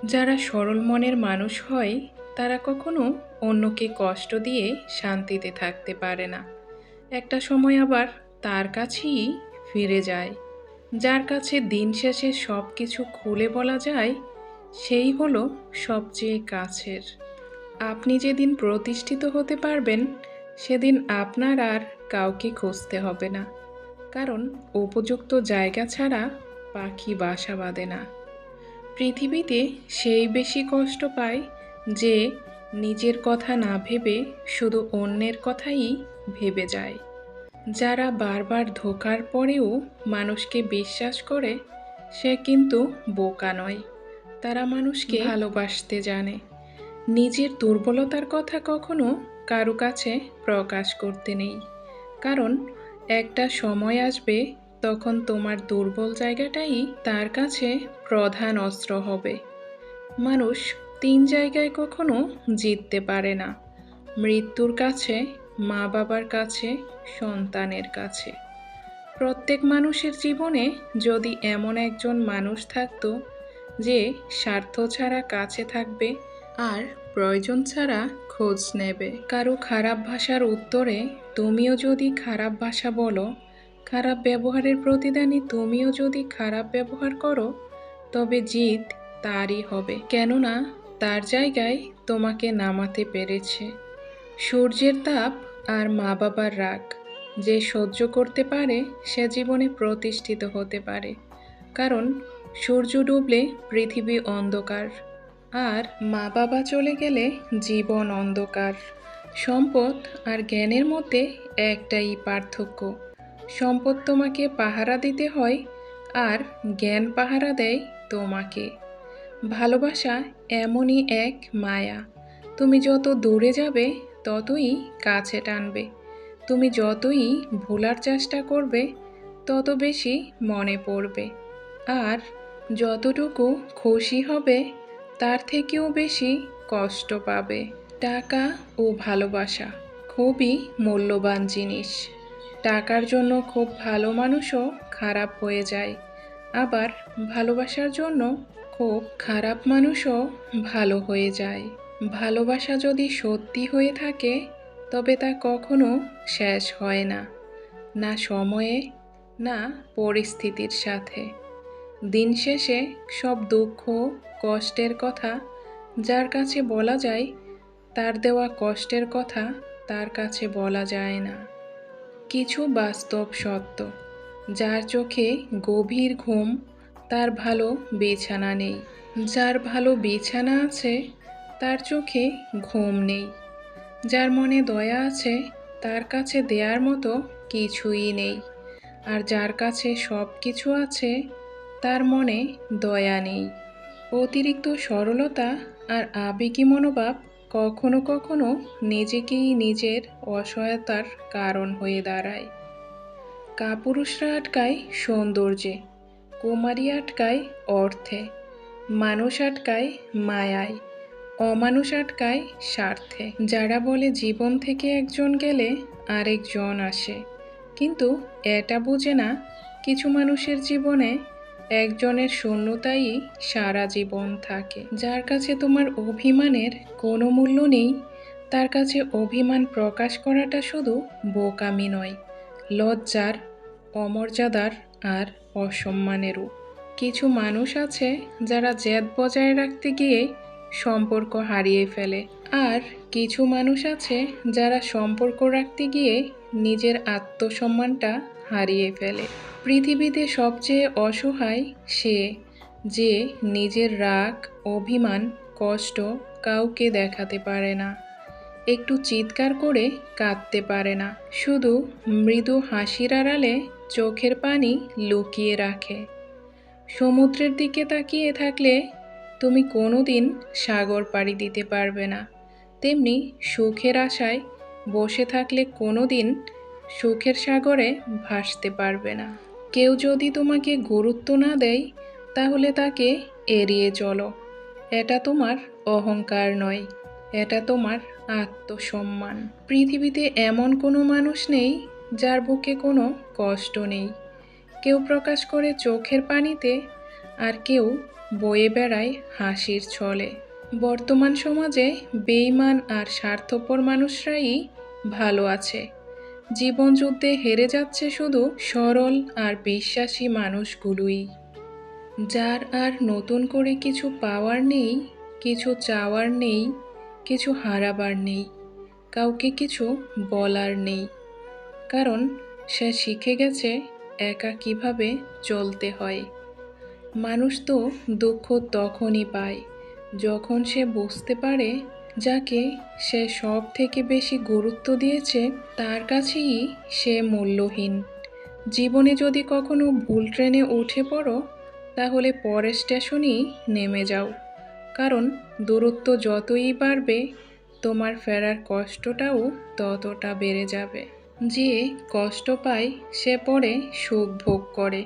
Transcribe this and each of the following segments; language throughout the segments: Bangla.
যারা সরল মনের মানুষ হয় তারা কখনো অন্যকে কষ্ট দিয়ে শান্তিতে থাকতে পারে না। একটা সময় আবার তার কাছেই ফিরে যায়। যার কাছে দিন শেষে সব কিছু খুলে বলা যায়, সেই হলো সবচেয়ে কাছের। আপনি যেদিন প্রতিষ্ঠিত হতে পারবেন, সেদিন আপনার আর কাউকে খুঁজতে হবে না। কারণ উপযুক্ত জায়গা ছাড়া পাখি বাসা বাঁধে না। পৃথিবীতে সেই বেশি কষ্ট পায় যে নিজের কথা না ভেবে শুধু অন্যের কথাই ভেবে যায়। যারা বারবার ধোঁকার পরেও মানুষকে বিশ্বাস করে, সে কিন্তু বোকা নয়। তারা মানুষকে ভালোবাসতে জানে। নিজের দুর্বলতার কথা কখনো কারো কাছে প্রকাশ করতে নেই। কারণ একটা সময় আসবে, তখন তোমার দুর্বল জায়গাটাই তার কাছে প্রধান অস্ত্র হবে। মানুষ তিন জায়গায় কখনো জিততে পারে না: মৃত্যুর কাছে, মা বাবার কাছে, সন্তানের কাছে। প্রত্যেক মানুষের জীবনে যদি এমন একজন মানুষ থাকতো যে স্বার্থ ছাড়া কাছে থাকবে আর প্রয়োজন ছাড়া খোঁজ নেবে। কারো খারাপ ভাষার উত্তরে তুমিও যদি খারাপ ভাষা বলো, খারাপ ব্যবহারের প্রতিদানে তুমিও যদি খারাপ ব্যবহার করো, তবে জিত তারই হবে। কেননা তার জায়গায় তোমাকে নামাতে পেরেছে। সূর্যের তাপ আর মা বাবার রাগ যে সহ্য করতে পারে, সে জীবনে প্রতিষ্ঠিত হতে পারে। কারণ সূর্য ডুবলে পৃথিবী অন্ধকার, আর মা বাবা চলে গেলে জীবন অন্ধকার। সম্পদ আর জ্ঞানের মধ্যে একটাই পার্থক্য: সম্পদ তোমাকে পাহারা দিতে হয়, আর জ্ঞান পাহারা দেয় তোমাকে। ভালোবাসা এমনই এক মায়া, তুমি যত দূরে যাবে ততই কাছে টানবে। তুমি যতই ভোলার চেষ্টা করবে, তত বেশি মনে পড়বে। আর যতটুকু খুশি হবে, তার থেকেও বেশি কষ্ট পাবে। টাকা ও ভালোবাসা খুবই মূল্যবান জিনিস। টাকার জন্য খুব ভালো মানুষও খারাপ হয়ে যায়, আবার ভালোবাসার জন্য খুব খারাপ মানুষও ভালো হয়ে যায়। ভালোবাসা যদি সত্যি হয়ে থাকে, তবে তা কখনো শেষ হয় না, না সময়ে, না পরিস্থিতির সাথে। দিন শেষে সব দুঃখ কষ্টের কথা যার কাছে বলা যায়, তার দেওয়া কষ্টের কথা তার কাছে বলা যায় না। কিছু বাস্তব সত্য: যার চোখে গভীর ঘুম, তার ভালো বিছানা নেই। যার ভালো বিছানা আছে, তার চোখে ঘুম নেই। যার মনে দয়া আছে, তার কাছে দেয়ার মতো কিছুই নেই। আর যার কাছে সব কিছু আছে, তার মনে দয়া নেই। অতিরিক্ত সরলতা আর আবেগী মনোভাব কখনো কখনো নিজেকেই নিজের অসহায়তার কারণ হয়ে দাঁড়ায়। কাপুরুষরা আটকায় সৌন্দর্যে, কুমারী আটকায় অর্থে, মানুষ আটকায় মায়ায়, অমানুষ আটকায় স্বার্থে। যারা বলে জীবন থেকে একজন গেলে আরেকজন আসে, কিন্তু এটা বোঝে না কিছু মানুষের জীবনে একজনের শূন্যতাই সারা জীবন থাকে। যার কাছে তোমার অভিমানের কোনো মূল্য নেই, তার কাছে অভিমান প্রকাশ করাটা শুধু বোকামি নয়, লজ্জার, অমর্যাদার আর অসম্মানেরও। কিছু মানুষ আছে যারা জেদ বজায় রাখতে গিয়ে সম্পর্ক হারিয়ে ফেলে, আর কিছু মানুষ আছে যারা সম্পর্ক রাখতে গিয়ে নিজের আত্মসম্মানটা হারিয়ে ফেলে। পৃথিবীতে সবচেয়ে অসহায় সে যে নিজের রাগ, অভিমান, কষ্ট কাউকে দেখাতে পারে না, একটু চিৎকার করে কাঁদতে পারে না, শুধু মৃদু হাসির আড়ালে চোখের পানি লুকিয়ে রাখে। সমুদ্রের দিকে তাকিয়ে থাকলে তুমি কোনোদিন সাগর পাড়ি দিতে পারবে না, তেমনি সুখের আশায় বসে থাকলে কোনোদিন সুখের সাগরে ভাসতে পারবে না। কেউ যদি তোমাকে গুরুত্ব না দেয়, তাহলে তাকে এড়িয়ে চলো। এটা তোমার অহংকার নয়, এটা তোমার আত্মসম্মান। পৃথিবীতে এমন কোনো মানুষ নেই যার বুকে কোনো কষ্ট নেই। কেউ প্রকাশ করে চোখের পানিতে, আর কেউ বয়ে বেড়ায় হাসির ছলে। বর্তমান সমাজে বেঈমান আর স্বার্থপর মানুষরাই ভালো আছে। জীবনযুদ্ধে হেরে যাচ্ছে শুধু সরল আর বিশ্বাসী মানুষগুলোই। যার আর নতুন করে কিছু পাওয়ার নেই, কিছু চাওয়ার নেই, কিছু হারাবার নেই, কাউকে কিছু বলার নেই। কারণ সে শিখে গেছে একা কিভাবে চলতে হয়। মানুষ তো দুঃখ তখনই পায় যখন সে বুঝতে পারে যাকে সে সব থেকে বেশি গুরুত্ব দিয়েছে তার কাছেই সে মূল্যহীন। জীবনে যদি কখনো ভুল ট্রেনে উঠে পড়ো, তাহলে পরের স্টেশনেই নেমে যাও। কারণ দূরত্ব যতই বাড়বে, তোমার ফেরার কষ্টটাও ততটা বেড়ে যাবে। যে কষ্ট পায় সে পরে সুখ ভোগ করে,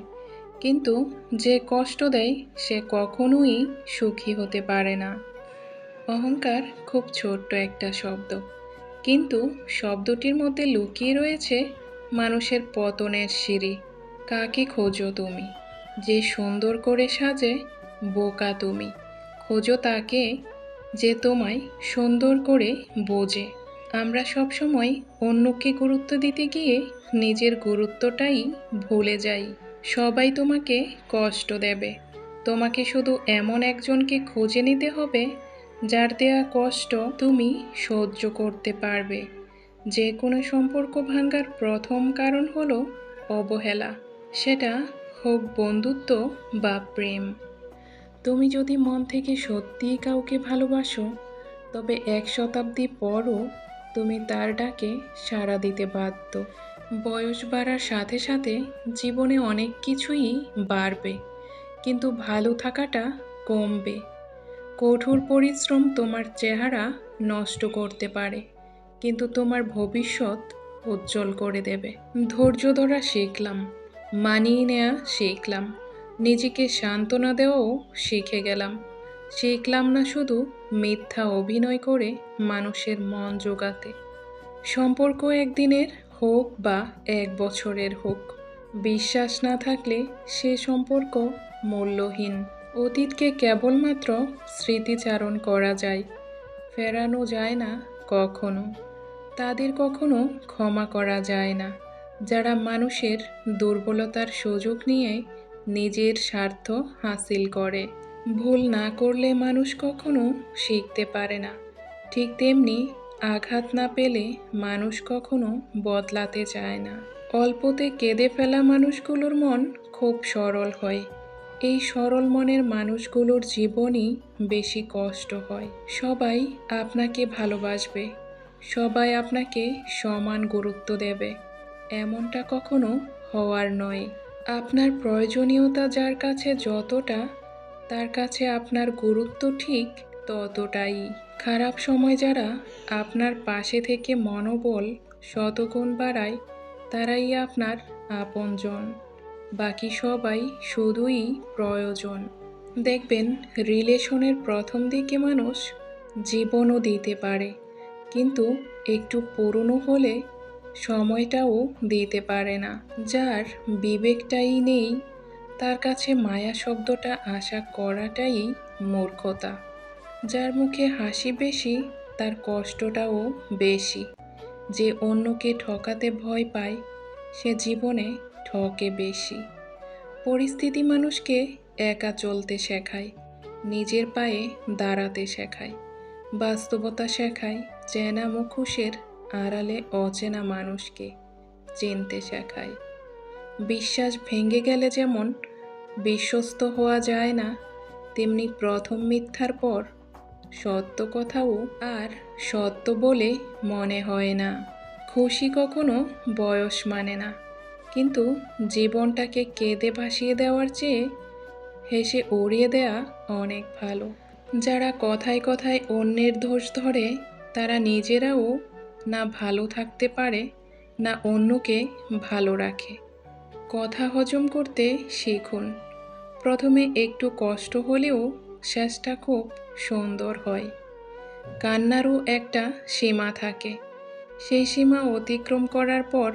কিন্তু যে কষ্ট দেয় সে কখনোই সুখী হতে পারে না। অহংকার খুব ছোট্ট একটা শব্দ, কিন্তু শব্দটির মধ্যে লুকিয়ে রয়েছে মানুষের পতনের সিঁড়ি। কাকে খোঁজো তুমি? যে সুন্দর করে সাজে? বোকা তুমি। খোঁজো তাকে যে তোমায় সুন্দর করে বোঝে। আমরা সবসময় অন্যকে গুরুত্ব দিতে গিয়ে নিজের গুরুত্বটাই ভুলে যাই। সবাই তোমাকে কষ্ট দেবে, তোমাকে শুধু এমন একজনকে খুঁজে নিতে হবে যার দেয়া কষ্ট তুমি সহ্য করতে পারবে। যে কোনো সম্পর্ক ভাঙার প্রথম কারণ হলো অবহেলা, সেটা হোক বন্ধুত্ব বা প্রেম। তুমি যদি মন থেকে সত্যিই কাউকে ভালোবাসো, তবে 1 শতাব্দী পরও তুমি তার ডাকে সাড়া দিতে বাধ্য। বয়স বাড়ার সাথে সাথে জীবনে অনেক কিছুই বাড়বে, কিন্তু ভালো থাকাটা কমবে। কঠোর পরিশ্রম তোমার চেহারা নষ্ট করতে পারে, কিন্তু তোমার ভবিষ্যৎ উজ্জ্বল করে দেবে। ধৈর্য ধরা শিখলাম, মানিয়ে নেওয়া শিখলাম, নিজেকে সান্ত্বনা দেওয়াও শিখে গেলাম। শিখলাম না শুধু মিথ্যা অভিনয় করে মানুষের মন জোগাতে। সম্পর্ক একদিনের হোক বা 1 বছরের হোক, বিশ্বাস না থাকলে সে সম্পর্ক মূল্যহীন। অতীতকে কেবলমাত্র স্মৃতিচারণ করা যায়, ফেরানো যায় না কখনো। তাদের কখনো ক্ষমা করা যায় না যারা মানুষের দুর্বলতার সুযোগ নিয়ে নিজের স্বার্থ হাসিল করে। ভুল না করলে মানুষ কখনো শিখতে পারে না, ঠিক তেমনি আঘাত না পেলে মানুষ কখনো বদলাতে চায় না। অল্পতে কেঁদে ফেলা মানুষগুলোর মন খুব সরল হয়। এই সরল মনের মানুষগুলোর জীবনই বেশি কষ্ট হয়। সবাই আপনাকে ভালোবাসবে, সবাই আপনাকে সমান গুরুত্ব দেবে, এমনটা কখনো হওয়ার নয়। আপনার প্রয়োজনীয়তা যার কাছে যতটা, তার কাছে আপনার গুরুত্ব ঠিক ততটাই। খারাপ সময় যারা আপনার পাশে থেকে মনোবল শতগুণ বাড়ায়, তারাই আপনার আপনজন। বাকি সবাই শুধুই প্রয়োজন। দেখবেন রিলেশনের প্রথম দিকে মানুষ জীবনও দিতে পারে, কিন্তু একটু পুরনো হলে সময়টাও দিতে পারে না। যার বিবেকটাই নেই, তার কাছে মায়া শব্দটা আশা করাটাই মূর্খতা। যার মুখে হাসি বেশি, তার কষ্টটাও বেশি। যে অন্যকে ঠকাতে ভয় পায়, সে জীবনে ঠকে বেশি। পরিস্থিতি মানুষকে একা চলতে শেখায়, নিজের পায়ে দাঁড়াতে শেখায়। বাস্তবতা শেখায় চেনা মুখোশের আড়ালে অচেনা মানুষকে চিনতে শেখায়। বিশ্বাস ভেঙে গেলে যেমন বিশ্বস্ত হওয়া যায় না, তেমনি প্রথম মিথ্যার পর সত্য কথাও আর সত্য বলে মনে হয় না। খুশি কখনো বয়স মানে না, কিন্তু জীবনটাকে কেঁদে ভাসিয়ে দেওয়ার চেয়ে হেসে উড়িয়ে দেয়া অনেক ভালো। যারা কথায় কথায় অন্যের দোষ ধরে, তারা নিজেরাও না ভালো থাকতে পারে, না অন্যকে ভালো রাখে। কথা হজম করতে শিখুন। প্রথমে একটু কষ্ট হলেও শেষটা খুব সুন্দর হয়। কান্নারও একটা সীমা থাকে, সেই সীমা অতিক্রম করার পর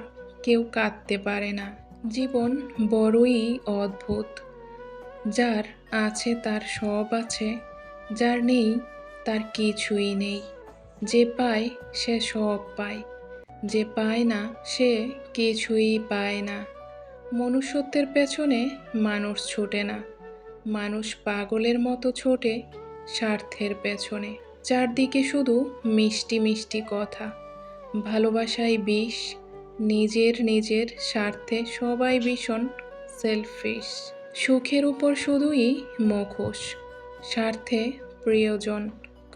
কেউ কাঁদতে পারে না। জীবন বড়ই অদ্ভুত। যার আছে তার সব আছে, যার নেই তার কিছুই নেই। যে পায় সে সব পায়, যে পায় না সে কিছুই পায় না। মনুষ্যত্বের পেছনে মানুষ ছোটে না, মানুষ পাগলের মতো ছোটে স্বার্থের পেছনে। চারদিকে শুধু মিষ্টি মিষ্টি কথা, ভালোবাসায় বিষ, নিজের নিজের স্বার্থে সবাই ভীষণ সেলফিশ। সুখের উপর শুধুই মুখোশ, স্বার্থে প্রিয়জন।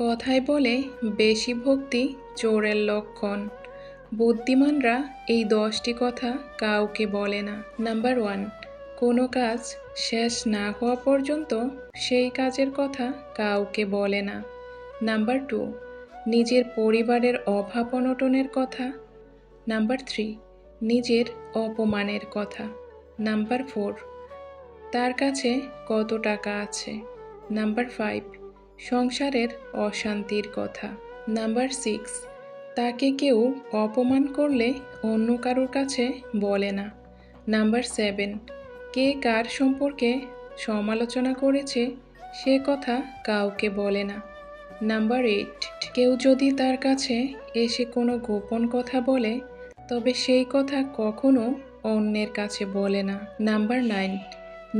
কথায় বলে বেশি ভক্তি চোরের লক্ষণ। বুদ্ধিমানরা এই 10টি কথা কাউকে বলে না। নাম্বার 1, কোনো কাজ শেষ না হওয়া পর্যন্ত সেই কাজের কথা কাউকে বলে না। নাম্বার 2, নিজের পরিবারের অভাব অনটনের কথা। নাম্বার 3, নিজের অপমানের কথা। নাম্বার 4, তার কাছে কত টাকা আছে। নাম্বার 5, সংসারের অশান্তির কথা। নাম্বার 6, তাকে কেউ অপমান করলে অন্য কারোর কাছে বলে না। নাম্বার 7, কে কার সম্পর্কে সমালোচনা করেছে সে কথা কাউকে বলে না। নাম্বার 8, কেউ যদি তার কাছে এসে কোনো গোপন কথা বলে তবে সেই কথা কখনো অন্যের কাছে বলে না। নাম্বার 9,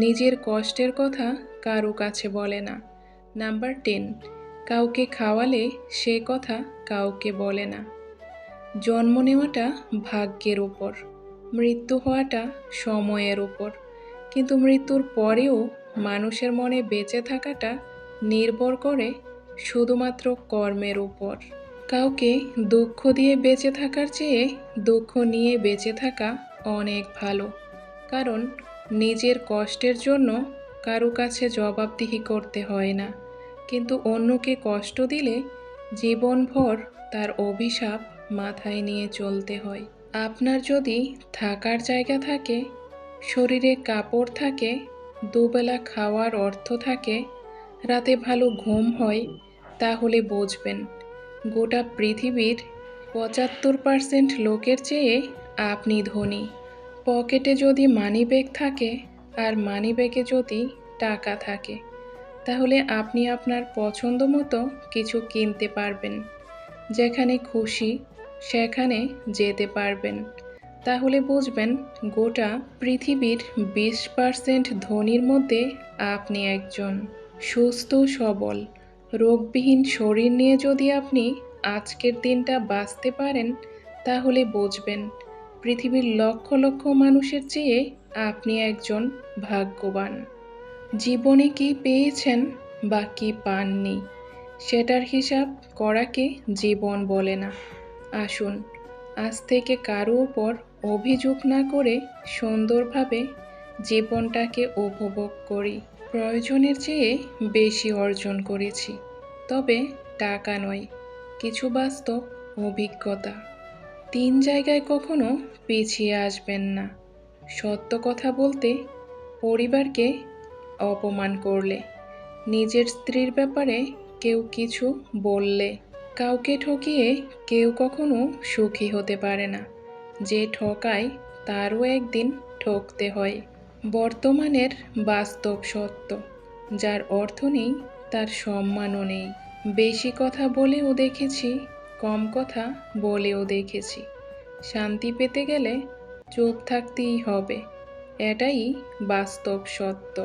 নিজের কষ্টের কথা কারো কাছে বলে না। নাম্বার 10, কাউকে খাওয়ালে সে কথা কাউকে বলে না। জন্ম নেওয়াটা ভাগ্যের উপর, মৃত্যু হওয়াটা সময়ের উপর, কিন্তু মৃত্যুর পরেও মানুষের মনে বেঁচে থাকাটা নির্ভর করে শুধুমাত্র কর্মের উপর। কাউকে দুঃখ দিয়ে বেঁচে থাকার চেয়ে দুঃখ নিয়ে বেঁচে থাকা অনেক ভালো, কারণ নিজের কষ্টের জন্য কারো কাছে জবাবদিহি করতে হয় না, কিন্তু অন্যকে কষ্ট দিলে জীবনভর তার অভিশাপ মাথায় নিয়ে চলতে হয়। আপনার যদি থাকার জায়গা থাকে, শরীরে কাপড় থাকে, দুবেলা খাওয়ার অর্থ থাকে, রাতে ভালো ঘুম হয়, তাহলে বুঝবেন গোটা পৃথিবীর 75% লোকের চেয়ে আপনি ধনী। পকেটে যদি মানিব্যাগ থাকে আর মানিব্যাগে যদি টাকা থাকে, তাহলে আপনি আপনার পছন্দ মতো কিছু কিনতে পারবেন, যেখানে খুশি সেখানে যেতে পারবেন। তাহলে বুঝবেন গোটা পৃথিবীর 20% ধনীর মধ্যে আপনি একজন। সুস্থ সবল রোগবিহীন শরীর নিয়ে যদি আপনি আজকের দিনটা বাঁচতে পারেন, তাহলে বুঝবেন পৃথিবীর লক্ষ লক্ষ মানুষের চেয়ে আপনি একজন ভাগ্যবান। জীবনে কি পেয়েছেন বা কি পাননি সেটার হিসাব করাকে জীবন বলে না। আসুন আজ থেকে কারো উপর অভিযোগ না করে সুন্দরভাবে জীবনটাকে উপভোগ করি। প্রয়োজনের চেয়ে বেশি অর্জন করেছি, তবে টাকা নয়, কিছু বাস্তব অভিজ্ঞতা। 3 জায়গায় কখনো পিছিয়ে আসবেন না। সত্য কথা বলতে, পরিবারকে অপমান করলে, নিজের স্ত্রীর ব্যাপারে কেউ কিছু বললে, কাউকে ঠকিয়ে কেউ কখনো সুখী হতে পারে না। যে ঠকায় তারও একদিন ঠকতে হয়। বর্তমানের বাস্তব সত্য, যার অর্থ নেই তার সম্মানও নেই। বেশি কথা বলেও দেখেছি, কম কথা বলেও দেখেছি। শান্তি পেতে গেলে চুপ থাকতেই হবে, এটাই বাস্তব সত্য।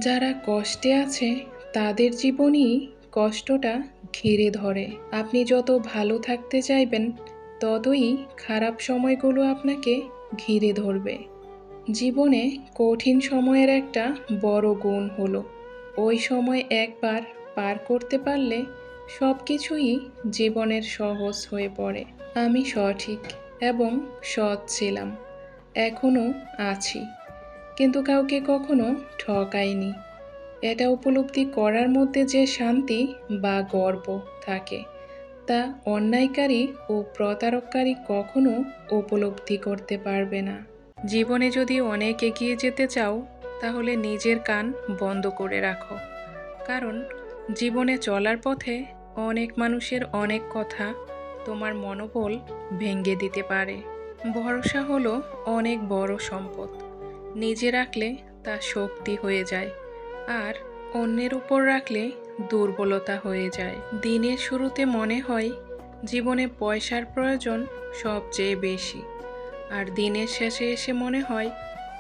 যারা কষ্টে আছে তাদের জীবনই কষ্টটা ঘিরে ধরে। আপনি যত ভালো থাকতে চাইবেন ততই খারাপ সময়গুলো আপনাকে ঘিরে ধরবে। জীবনে কঠিন সময়ের একটা বড় গুণ হলো ওই সময় একবার পার করতে পারলে সব কিছুই জীবনের সহজ হয়ে পড়ে। আমি সঠিক এবং সৎ ছিলাম, এখনও আছি, কিন্তু কাউকে কখনো ঠকাইনি। এটা উপলব্ধি করার মধ্যে যে শান্তি বা গর্ব থাকে, তা অন্যায়কারী ও প্রতারককারী কখনো উপলব্ধি করতে পারবে না। জীবনে যদি অনেক এগিয়ে যেতে চাও, তাহলে নিজের কান বন্ধ করে রাখো, কারণ জীবনে চলার পথে অনেক মানুষের অনেক কথা তোমার মনোবল ভেঙে দিতে পারে। ভরসা হলো অনেক বড় সম্পদ, নিজে রাখলে তা শক্তি হয়ে যায়, আর অন্যের উপর রাখলে দুর্বলতা হয়ে যায়। দিনের শুরুতে মনে হয় জীবনে পয়সার প্রয়োজন সবচেয়ে বেশি, আর দিনের শেষে এসে মনে হয়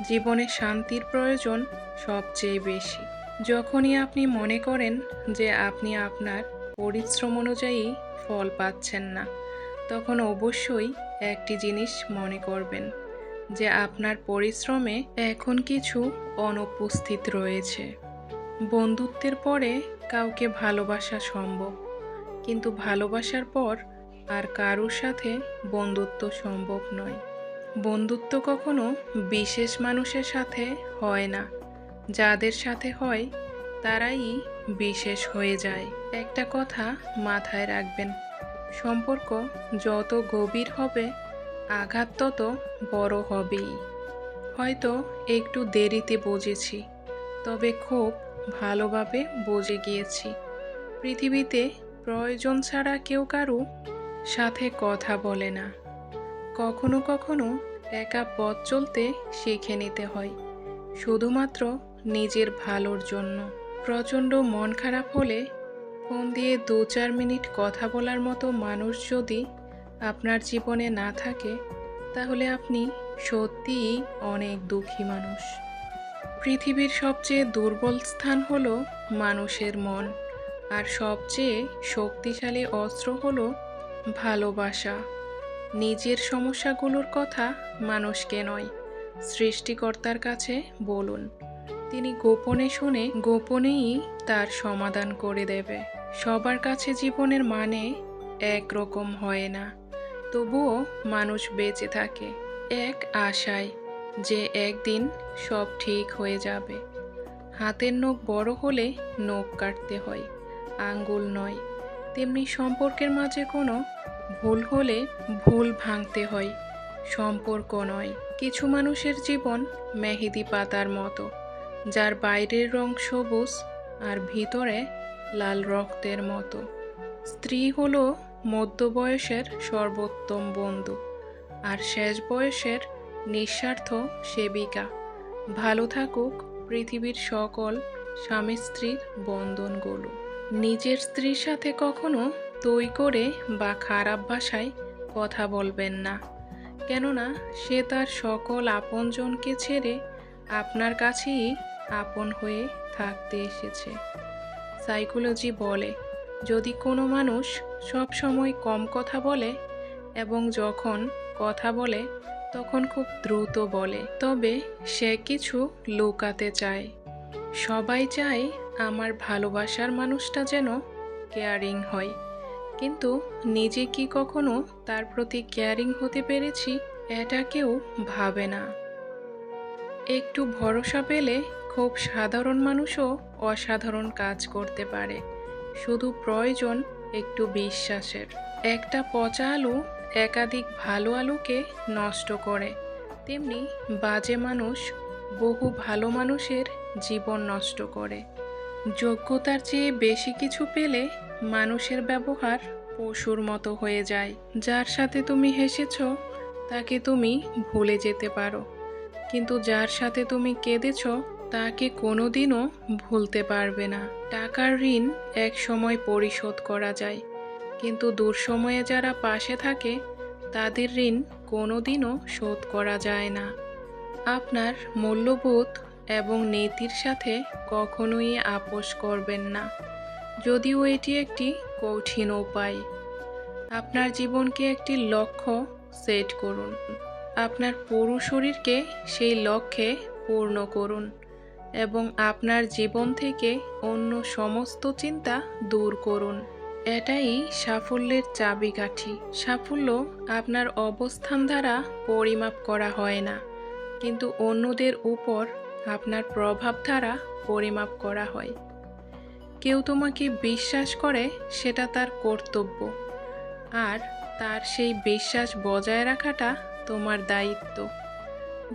জীবনে শান্তির প্রয়োজন সবচেয়ে বেশি। যখনই আপনি মনে করেন যে আপনি আপনার পরিশ্রম অনুযায়ী ফল পাচ্ছেন না, তখন অবশ্যই একটি জিনিস মনে করবেন যে আপনার পরিশ্রমে এখন কিছু অনুপস্থিত রয়েছে। বন্ধুত্বের পরে কাউকে ভালোবাসা সম্ভব, কিন্তু ভালোবাসার পর আর কারোর সাথে বন্ধুত্ব সম্ভব নয়। বন্ধুত্ব কখনো বিশেষ মানুষের সাথে হয় না, যাদের সাথে হয় তারাই বিশেষ হয়ে যায়। একটা কথা মাথায় রাখবেন, সম্পর্ক যত গভীর হবে আঘাত তত বড় হবেই। হয়তো একটু দেরিতে বুঝেছি, তবে খুব ভালোভাবে বুঝে গিয়েছি। পৃথিবীতে প্রয়োজন ছাড়া কেউ কারো সাথে কথা বলে না। কখনো কখনো একা পথ চলতে শিখে নিতে হয়, শুধুমাত্র নিজের ভালোর জন্য। প্রচণ্ড মন খারাপ হলে ফোন দিয়ে 2-4 মিনিট কথা বলার মতো মানুষ যদি আপনার জীবনে না থাকে, তাহলে আপনি সত্যিই অনেক দুঃখী মানুষ। পৃথিবীর সবচেয়ে দুর্বল স্থান হলো মানুষের মন, আর সবচেয়ে শক্তিশালী অস্ত্র হলো ভালোবাসা। নিজের সমস্যাগুলোর কথা মানুষকে নয়, সৃষ্টিকর্তার কাছে বলুন। তিনি গোপনে শুনে গোপনেই তার সমাধান করে দেবে। সবার কাছে জীবনের মানে একরকম হয় না, তবুও মানুষ বেঁচে থাকে এক আশায় যে একদিন সব ঠিক হয়ে যাবে। হাতের নখ বড় হলে নখ কাটতে হয়, আঙ্গুল নয়। তেমনি সম্পর্কের মাঝে কোনো ভুল হলে ভুল ভাঙতে হয়, সম্পর্ক নয়। কিছু মানুষের জীবন মেহেদি পাতার মতো, যার বাইরের রং সবুজ আর ভিতরে লাল রক্তের মতো। স্ত্রী হলো মধ্যবয়সের সর্বোত্তম বন্ধু, আর শেষ বয়সের নিঃস্বার্থ সেবিকা। ভালো থাকুক পৃথিবীর সকল স্বামী স্ত্রীর বন্ধনগুলো। নিজের স্ত্রীর সাথে কখনো তৈ করে বা খারাপ ভাষায় কথা বলবেন না, কেননা সে তার সকল আপনজনকে ছেড়ে আপনার কাছেই আপন হয়ে থাকতে এসেছে। সাইকোলজি বলে, যদি কোনো মানুষ সব সময় কম কথা বলে এবং যখন কথা বলে তখন খুব দ্রুত বলে, তবে সে কিছু লুকাতে চায়। সবাই চায় আমার ভালোবাসার মানুষটা যেন কেয়ারিং হয়, কিন্তু নিজে কি কখনো তার প্রতি কেয়ারিং হতে পেরেছি এটা কেউ ভাবে না। একটু ভরসা পেলে খুব সাধারণ মানুষও অসাধারণ কাজ করতে পারে, শুধু প্রয়োজন একটু বিশ্বাসের। একটা পচা আলু একাধিক ভালো আলুকে নষ্ট করে, তেমনি বাজে মানুষ বহু ভালো মানুষের জীবন নষ্ট করে। যোগ্যতার চেয়ে বেশি কিছু পেলে মানুষের ব্যবহার পশুর মতো হয়ে যায়। যার সাথে তুমি হেসেছ তাকে তুমি ভুলে যেতে পারো, কিন্তু যার সাথে তুমি কেঁদেছ তাকে কোনোদিনও ভুলতে পারবে না। টাকার ঋণ এক সময় পরিশোধ করা যায়, কিন্তু দুঃসময়ে যারা পাশে থাকে তাদের ঋণ কোনোদিনও শোধ করা যায় না। আপনার মূল্যবোধ এবং নীতির সাথে কখনোই আপোস করবেন না, যদিও এটি একটি কঠিন উপায়। আপনার জীবনকে একটি লক্ষ্য সেট করুন, আপনার পুরো শরীরকে সেই লক্ষ্যে পূর্ণ করুন এবং আপনার জীবন থেকে অন্য সমস্ত চিন্তা দূর করুন। এটাই সাফল্যের চাবিকাঠি। সাফল্য আপনার অবস্থান দ্বারা পরিমাপ করা হয় না, কিন্তু অন্যদের উপর আপনার প্রভাব দ্বারা পরিমাপ করা হয়। কেউ তোমাকে বিশ্বাস করে সেটা তার কর্তব্য, আর তার সেই বিশ্বাস বজায় রাখাটা তোমার দায়িত্ব।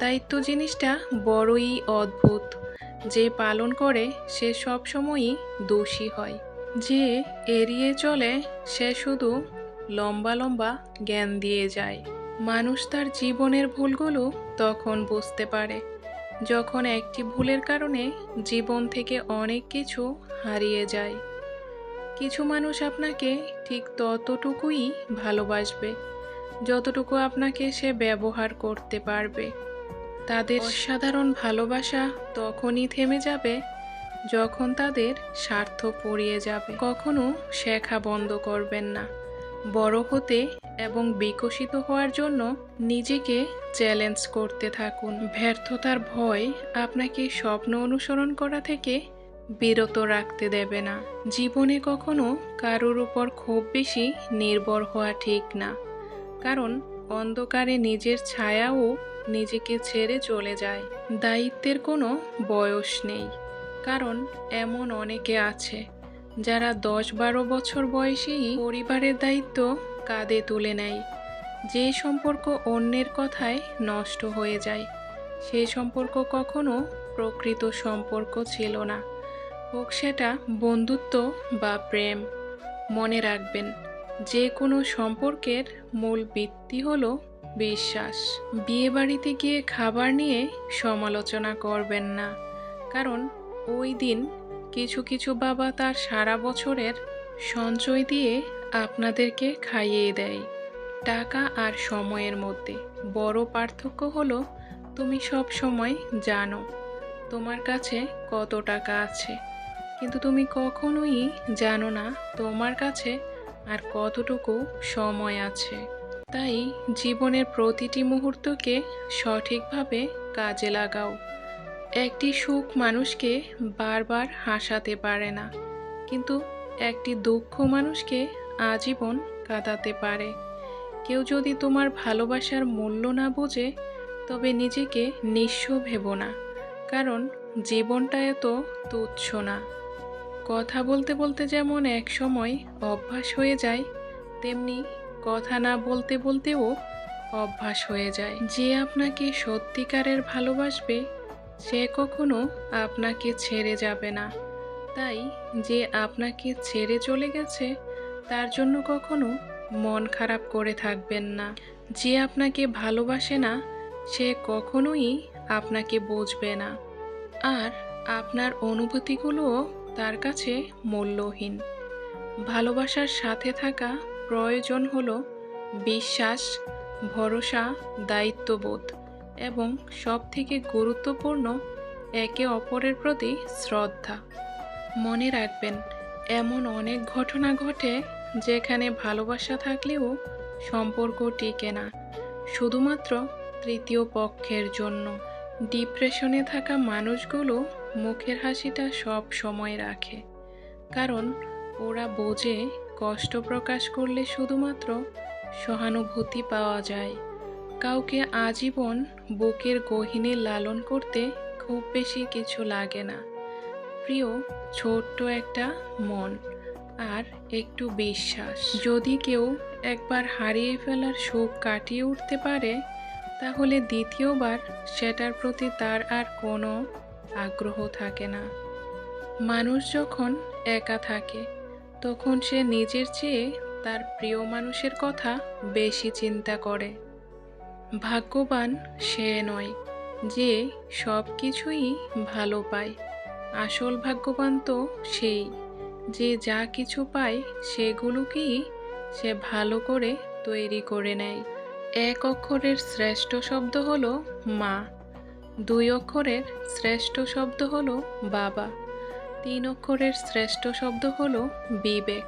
দায়িত্ব জিনিসটা বড়ই অদ্ভুত। যে পালন করে সে সবসময়ই দোষী হয়, যে এড়িয়ে চলে সে শুধু লম্বা লম্বা জ্ঞান দিয়ে যায়। মানুষ তার জীবনের ভুলগুলো তখন বুঝতে পারে যখন একটি ভুলের কারণে জীবন থেকে অনেক কিছু হারিয়ে যায়। কিছু মানুষ আপনাকে ঠিক ততটুকুই ভালোবাসবে যতটুকু আপনাকে সে ব্যবহার করতে পারবে। তাদের অসাধারণ ভালোবাসা তখনই থেমে যাবে যখন তাদের স্বার্থ ফুরিয়ে যাবে। কখনো শেখা বন্ধ করবেন না। বড় হতে এবং বিকশিত হওয়ার জন্য নিজেকে চ্যালেঞ্জ করতে থাকুন। ব্যর্থতার ভয় আপনাকে স্বপ্ন অনুসরণ করা থেকে বিরত রাখতে দেবে না। জীবনে কখনো কারোর উপর খুব বেশি নির্ভর হওয়া ঠিক না, কারণ অন্ধকারে নিজের ছায়াও নিজেকে ছেড়ে চলে যায়। দায়িত্বের কোনো বয়স নেই, কারণ এমন অনেকে আছে যারা 10-12 বছর বয়সেই পরিবারের দায়িত্ব কাঁধে তুলে নেয়। যে সম্পর্ক অন্যের কথায় নষ্ট হয়ে যায়, সে সম্পর্ক কখনো প্রকৃত সম্পর্ক ছিল না, হোক সেটা বন্ধুত্ব বা প্রেম। মনে রাখবেন, যে কোনো সম্পর্কের মূল ভিত্তি হলো বিশ্বাস। বিয়েবাড়িতে গিয়ে খাবার নিয়ে সমালোচনা করবেন না, কারণ ওই দিন কিছু কিছু বাবা তার সারা বছরের সঞ্চয় দিয়ে আপনাদেরকে খাইয়ে দেয়। টাকা আর সময়ের মধ্যে বড় পার্থক্য হলো তুমি সব সময় জানো তোমার কাছে কত টাকা আছে, কিন্তু তুমি কখনোই জানো না তোমার কাছে আর কতটুকু সময় আছে। তাই জীবনের প্রতিটি মুহূর্তকে সঠিকভাবে কাজে লাগাও। একটি সুখ মানুষকে বারবার হাসাতে পারে না, কিন্তু একটি দুঃখ মানুষকে আজীবন কাঁদাতে পারে। কেউ যদি তোমার ভালোবাসার মূল্য না বোঝে, তবে নিজেকে নিঃস্ব ভেবো না, কারণ জীবনটা এত তুচ্ছ না। কথা বলতে বলতে যেমন এক সময় অভ্যাস হয়ে যায়, তেমনি কথা না বলতে বলতেও অভ্যাস হয়ে যায়। যে আপনাকে সত্যিকারের ভালোবাসবে, সে কখনো আপনাকে ছেড়ে যাবে না। তাই যে আপনাকে ছেড়ে চলে গেছে, তার জন্য কখনো মন খারাপ করে থাকবেন না। যে আপনাকে ভালোবাসে না, সে কখনোই আপনাকে বুঝবে না, আর আপনার অনুভূতিগুলোও তার কাছে মূল্যহীন। ভালোবাসার সাথে থাকা প্রয়োজন হলো বিশ্বাস, ভরসা, দায়িত্ববোধ এবং সবথেকে গুরুত্বপূর্ণ একে অপরের প্রতি শ্রদ্ধা। মনে রাখবেন, এমন অনেক ঘটনা ঘটে যেখানে ভালোবাসা থাকলেও সম্পর্ক টিকে না, শুধুমাত্র তৃতীয় পক্ষের জন্য। ডিপ্রেশনে থাকা মানুষগুলো মুখের হাসিটা সব সময় রাখে, কারণ ওরা বোঝে কষ্ট প্রকাশ করলে শুধুমাত্র সহানুভূতি পাওয়া যায়। কাউকে আজীবন বুকের গহীনে লালন করতে খুব বেশি কিছু লাগে না। প্রিয় ছোট্ট একটা মন আর একটু বিশ্বাস। যদি কেউ একবার হারিয়ে ফেলার শোক কাটিয়ে উঠতে পারে, তাহলে দ্বিতীয়বার সেটার প্রতি তার আর কোনো আগ্রহ থাকে না। মানুষ যখন একা থাকে, তখন সে নিজের চেয়ে তার প্রিয় মানুষের কথা বেশি চিন্তা করে। ভাগ্যবান সে নয় যে সব কিছুই ভালো পায়, আসল ভাগ্যবান তো সেই যে যা কিছু পায় সেগুলোকেই সে ভালো করে তৈরি করে নেয়। 1 অক্ষরের শ্রেষ্ঠ শব্দ হলো মা, 2 অক্ষরের শ্রেষ্ঠ শব্দ হলো বাবা, 3 অক্ষরের শ্রেষ্ঠ শব্দ হলো বিবেক,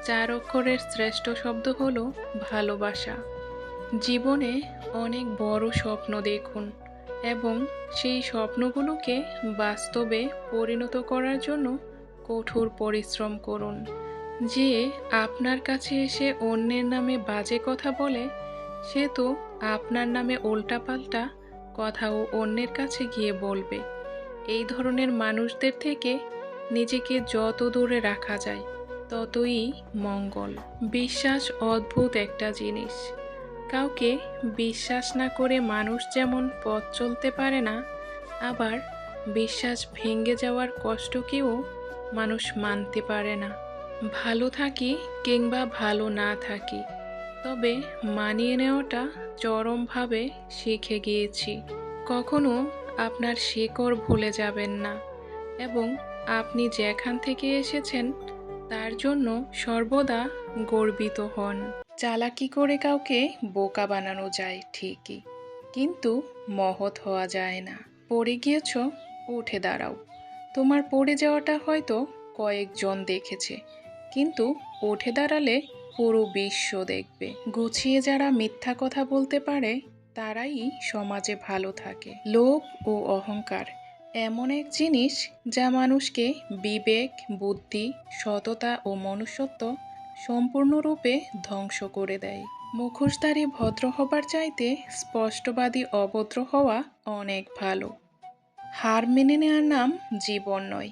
4 অক্ষরের শ্রেষ্ঠ শব্দ হলো ভালোবাসা। জীবনে অনেক বড় স্বপ্ন দেখুন এবং সেই স্বপ্নগুলোকে বাস্তবে পরিণত করার জন্য কঠোর পরিশ্রম করুন। যে আপনার কাছে এসে অন্যের নামে বাজে কথা বলে, সে তো আপনার নামে উল্টাপাল্টা কথাও অন্যের কাছে গিয়ে বলবে। এই ধরনের মানুষদের থেকে নিজেকে যত দূরে রাখা যায় ততই মঙ্গল। বিশ্বাস অদ্ভুত একটা জিনিস। কাউকে বিশ্বাস না করে মানুষ যেমন পথ চলতে পারে না, আবার বিশ্বাস ভেঙে যাওয়ার কষ্টকেও মানুষ মানতে পারে না। ভালো থাকি কিংবা ভালো না থাকি, তবে মানিয়ে নেওয়াটা চরমভাবে শিখে গিয়েছি। কখনো আপনার শিকড় ভুলে যাবেন না এবং আপনি যেখান থেকে এসেছেন তার জন্য সর্বদা গর্বিত হন। চালাকি করে কাউকে বোকা বানানো যায় ঠিকই, কিন্তু মহৎ হওয়া যায় না। পড়ে গিয়েছ, উঠে দাঁড়াও। তোমার পড়ে যাওয়াটা হয়তো কয়েকজন দেখেছে, কিন্তু উঠে দাঁড়ালে পুরো বিশ্ব দেখবে। গুছিয়ে যারা মিথ্যা কথা বলতে পারে তারাই সমাজে ভালো থাকে। লোভ ও অহংকার এমন এক জিনিস যা মানুষকে বিবেক, বুদ্ধি, সততা ও মনুষ্যত্ব সম্পূর্ণরূপে ধ্বংস করে দেয়। মুখোশধারী ভদ্র হবার চাইতে স্পষ্টবাদী অভদ্র হওয়া অনেক ভালো। হার মেনে নেওয়ার নাম জীবন নয়,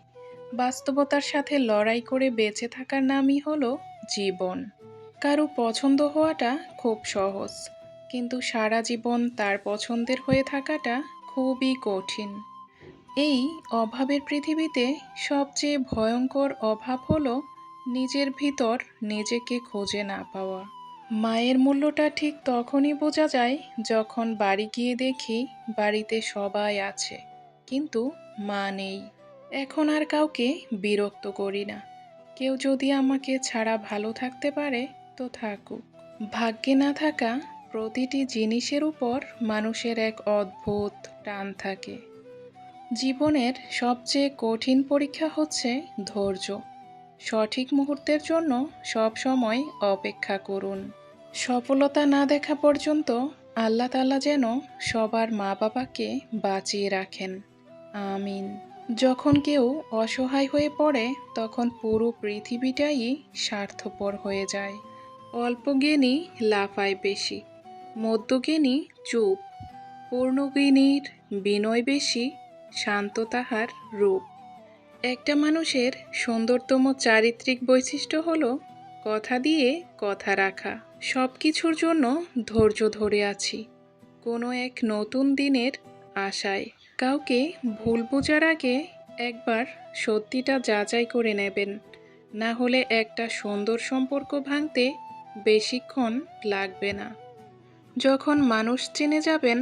বাস্তবতার সাথে লড়াই করে বেঁচে থাকার নামই হলো জীবন। কারো পছন্দ হওয়াটা খুব সহজ, কিন্তু সারা জীবন তার পছন্দের হয়ে থাকাটা খুবই কঠিন। এই অভাবের পৃথিবীতে সবচেয়ে ভয়ঙ্কর অভাব হলো নিজের ভিতর নিজেকে খুঁজে না পাওয়া। মায়ের মূল্যটা ঠিক তখনই বোঝা যায় যখন বাড়ি গিয়ে দেখি বাড়িতে সবাই আছে, কিন্তু মা নেই। এখন আর কাউকে বিরক্ত করি না। কেউ যদি আমাকে ছাড়া ভালো থাকতে পারে তো থাকুক। ভাগ্যে না থাকা প্রতিটি জিনিসের উপর মানুষের এক অদ্ভুত টান থাকে। জীবনের সবচেয়ে কঠিন পরীক্ষা হচ্ছে ধৈর্য। সঠিক মুহূর্তের জন্য সব সময় অপেক্ষা করুন। সফলতা না দেখা পর্যন্ত আল্লাহ তাআলা যেন সবার মা বাবাকে বাঁচিয়ে রাখেন, আমিন। যখন কেউ অসহায় হয়ে পড়ে তখন পুরো পৃথিবীটাই স্বার্থপর হয়ে যায়। অল্প জ্ঞানী লাফায় বেশি, মধ্যজ্ঞানী চুপ, পূর্ণজ্ঞানীর বিনয় বেশি, শান্ত তাহার রূপ। একটা মানুষের সুন্দরতম চারিত্রিক বৈশিষ্ট্য হলো কথা দিয়ে কথা রাখা। সব কিছুর জন্য ধৈর্য ধরে আছি কোনো এক নতুন দিনের আশায়। কাউকে ভুল বোঝার আগে একবার সত্যিটা যাচাই করে নেবেন, না হলে একটা সুন্দর সম্পর্ক ভাঙতে বেশিক্ষণ লাগবে না। যখন মানুষ চিনে যাবেন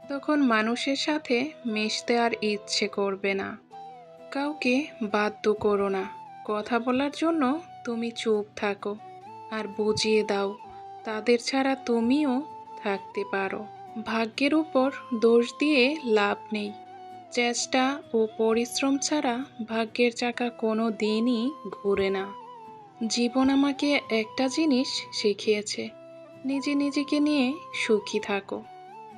তখন মানুষের সাথে মিশতে আর ইচ্ছে করবে না। কাউকে বাধ্য করো না কথা বলার জন্য, তুমি চুপ থাকো আর বুঝিয়ে দাও তাদের ছাড়া তুমিও থাকতে পারো। ভাগ্যের উপর দোষ দিয়ে লাভ নেই। চেষ্টা ও পরিশ্রম ছাড়া ভাগ্যের চাকা কোনো দিনই ঘুরে না। জীবন আমাকে একটা জিনিস শিখিয়েছে, নিজে নিজেকে নিয়ে সুখী থাকো,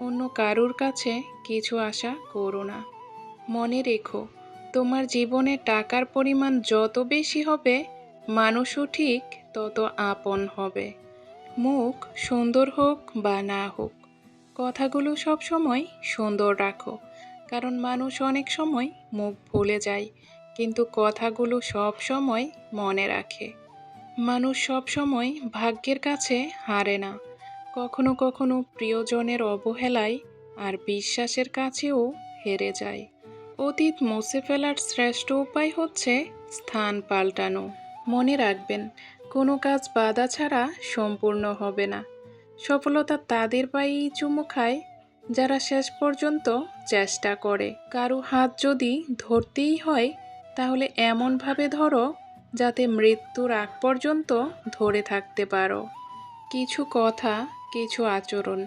অন্য কারুর কাছে কিছু আশা করো না। মনে রেখো, তোমার জীবনে টাকার পরিমাণ যত বেশি হবে মানুষও ঠিক তত আপন হবে। মুখ সুন্দর হোক বা না হোক, কথাগুলো সব সময় সুন্দর রাখো, কারণ মানুষ অনেক সময় মুখ ভুলে যায় কিন্তু কথাগুলো সব সময় মনে রাখে। মানুষ সব সময় ভাগ্যের কাছে হারে না, কখনো কখনো প্রিয়জনের অবহেলায় আর বিশ্বাসের কাছেও হেরে যায়। অতীত মুছে ফেলার শ্রেষ্ঠ উপায় হচ্ছে স্থান পাল্টানো। মনে রাখবেন, কোনো কাজ বাধা ছাড়া সম্পূর্ণ হবে না। সফলতা তাদের পায়েই চুমু খায় যারা শেষ পর্যন্ত চেষ্টা করে। কারো হাত যদি ধরতেই হয় তাহলে এমনভাবে ধরো যাতে মৃত্যুর আগ পর্যন্ত ধরে থাকতে পারো। কিছু কথা, কিছু আচরণ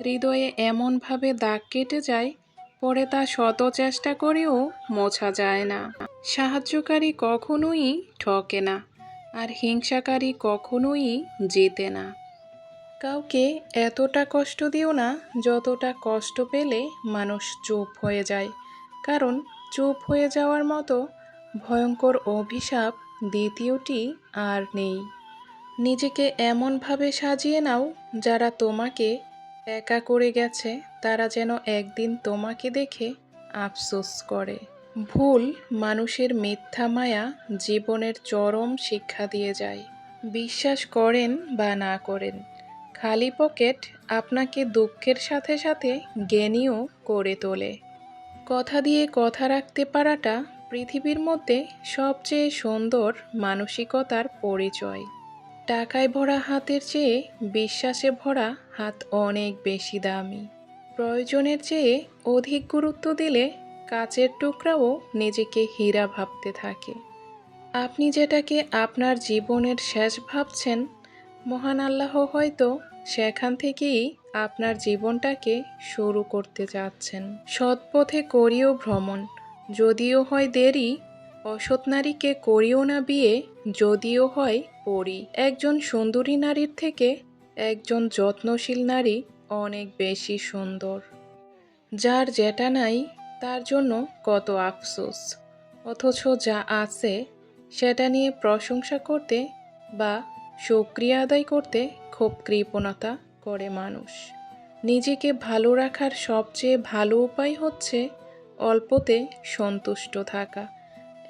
হৃদয়ে এমনভাবে দাগ কেটে যায় পরে তা শত চেষ্টা করেও মোছা যায় না। সাহায্যকারী কখনোই ঠকে না, আর হিংসাকারী কখনোই জেতে না। কাউকে এতটা কষ্ট দিও না যতটা কষ্ট পেলে মানুষ চুপ হয়ে যায়, কারণ চুপ হয়ে যাওয়ার মতো ভয়ঙ্কর অভিশাপ দ্বিতীয়টি আর নেই। নিজেকে এমনভাবে সাজিয়ে নাও যারা তোমাকে একা করে গেছে তারা যেন একদিন তোমাকে দেখে আফসোস করে। ভুল মানুষের মিথ্যা মায়া জীবনের চরম শিক্ষা দিয়ে যায়। বিশ্বাস করেন বা না করেন, খালি পকেট আপনাকে দুঃখের সাথে সাথে জ্ঞানীও করে তোলে। কথা দিয়ে কথা রাখতে পারাটা পৃথিবীর মধ্যে সবচেয়ে সুন্দর মানসিকতার পরিচয়। টাকায় ভরা হাতের চেয়ে বিশ্বাসে ভরা হাত অনেক বেশি দামি। প্রয়োজনের চেয়ে অধিক গুরুত্ব দিলে কাচের টুকরাও নিজেকে হীরা ভাবতে থাকে। আপনি যেটাকে আপনার জীবনের শেষ ভাবছেন, মহান আল্লাহ হয়তো সেখান থেকেই আপনার জীবনটাকে শুরু করতে যাচ্ছেন। সৎপথে করিও ভ্রমণ, যদিও হয় দেরি। অসৎ নারীকে করিও না বিয়ে, যদিও হয় পরী। একজন সুন্দরী নারীর থেকে একজন যত্নশীল নারী অনেক বেশি সুন্দর। যার যেটা নাই তার জন্য কত আফসোস, অথচ যা আছে সেটা নিয়ে প্রশংসা করতে বা শুকরিয়া আদায় করতে খুব কৃপণতা করে মানুষ। নিজেকে ভালো রাখার সবচেয়ে ভালো উপায় হচ্ছে অল্পতে সন্তুষ্ট থাকা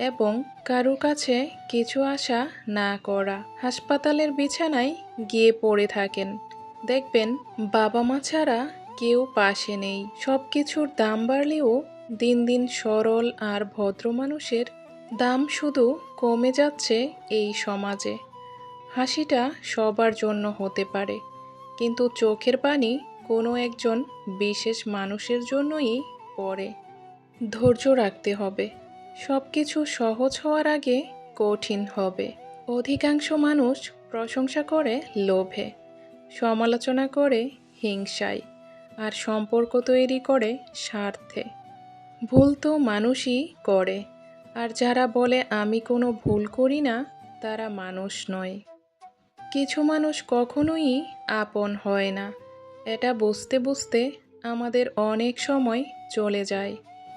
এবং কারো কাছে কিছু আশা না করা। হাসপাতালের বিছানায় গিয়ে পড়ে থাকেন, দেখবেন বাবা মা ছাড়া কেউ পাশে নেই। সব কিছুর দাম বাড়লেও দিন দিন সরল আর ভদ্র মানুষের দাম শুধু কমে যাচ্ছে এই সমাজে। হাসিটা সবার জন্য হতে পারে, কিন্তু চোখের পানি কোনো একজন বিশেষ মানুষের জন্যই পড়ে। ধৈর্য রাখতে হবে, সব কিছু সহজ হওয়ার আগে কঠিন হবে। অধিকাংশ মানুষ প্রশংসা করে লোভে, সমালোচনা করে হিংসায়, আর সম্পর্ক তৈরি করে স্বার্থে। ভুল তো মানুষই করে, আর যারা বলে আমি কোনো ভুল করি না, তারা মানুষ নয়। কিছু মানুষ কখনোই আপন হয় না, এটা বুঝতে বুঝতে আমাদের অনেক সময় চলে যায়।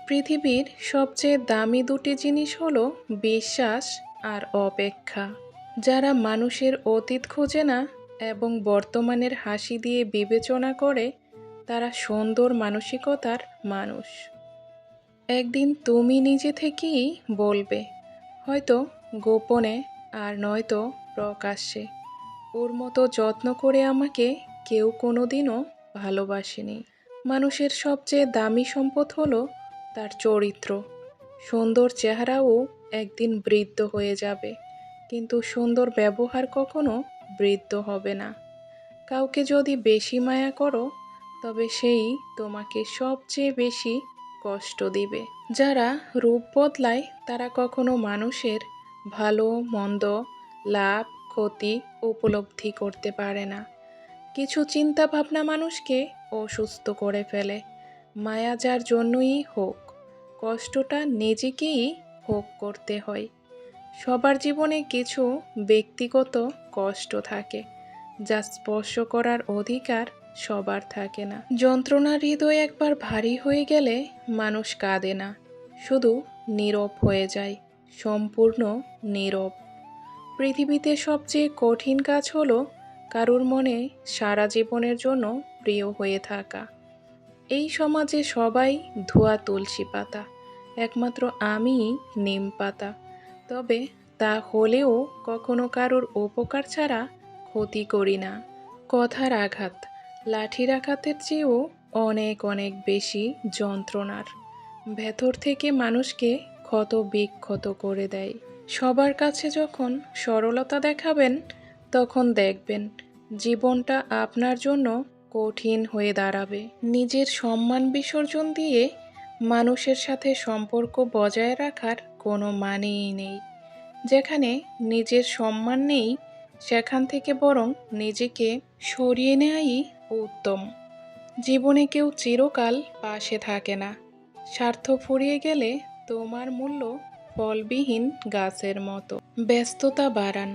পৃথিবীর সবচেয়ে দামি দুটি জিনিস হলো বিশ্বাস আর অপেক্ষা। যারা মানুষের অতীত খোঁজে না এবং বর্তমানের হাসি দিয়ে বিবেচনা করে, তারা সুন্দর মানসিকতার মানুষ। একদিন তুমি নিজে থেকেই বলবে, হয়তো গোপনে আর নয়তো প্রকাশ্যে, ওর মতো যত্ন করে আমাকে কেউ কোনোদিনও ভালোবাসেনি। মানুষের সবচেয়ে দামি সম্পদ হলো তার চরিত্র। সুন্দর চেহারাও একদিন বৃদ্ধ হয়ে যাবে, কিন্তু সুন্দর ব্যবহার কখনো বৃদ্ধ হবে না। কাউকে যদি বেশি মায়া করো, তবে সেই তোমাকে সবচেয়ে বেশি কষ্ট দিবে। যারা রূপ বদলায় তারা কখনো মানুষের ভালো মন্দ, লাভ ক্ষতি উপলব্ধি করতে পারে না। কিছু চিন্তা ভাবনা মানুষকে অসুস্থ করে ফেলে। মায়া যার জন্যই হোক, কষ্টটা নিজেকেই ভোগ করতে হয়। সবার জীবনে কিছু ব্যক্তিগত কষ্ট থাকে, যা স্পর্শ করার অধিকার সবার থাকে না। যন্ত্রণার হৃদয় একবার ভারী হয়ে গেলে মানুষ কাঁদে না, শুধু নীরব হয়ে যায়, সম্পূর্ণ নীরব। পৃথিবীতে সবচেয়ে কঠিন কাজ হলো কারুর মনে সারা জীবনের জন্য প্রিয় হয়ে থাকা। এই সমাজে সবাই ধোয়া তুলসী পাতা, একমাত্র আমিই নিম পাতা। তবে তা হলেও কখনো কারোর উপকার ছাড়া ক্ষতি করি না। কথার আঘাত লাঠির আঘাতের চেয়েও অনেক অনেক বেশি যন্ত্রণার। ভেতর থেকে মানুষকে ক্ষত বিক্ষত করে দেয়। সবার কাছে যখন সরলতা দেখাবেন, তখন দেখবেন জীবনটা আপনার জন্য কঠিন হয়ে দাঁড়াবে। নিজের সম্মান বিসর্জন দিয়ে মানুষের সাথে সম্পর্ক বজায় রাখার কোনো মানেই নেই। যেখানে নিজের সম্মান নেই, সেখান থেকে বরং নিজেকে সরিয়ে নেওয়াই উত্তম। জীবনে কেউ চিরকাল পাশে থাকে না। স্বার্থ ফুরিয়ে গেলে তোমার মূল্য ফলবিহীন গাছের মতো। ব্যস্ততা বাড়ান,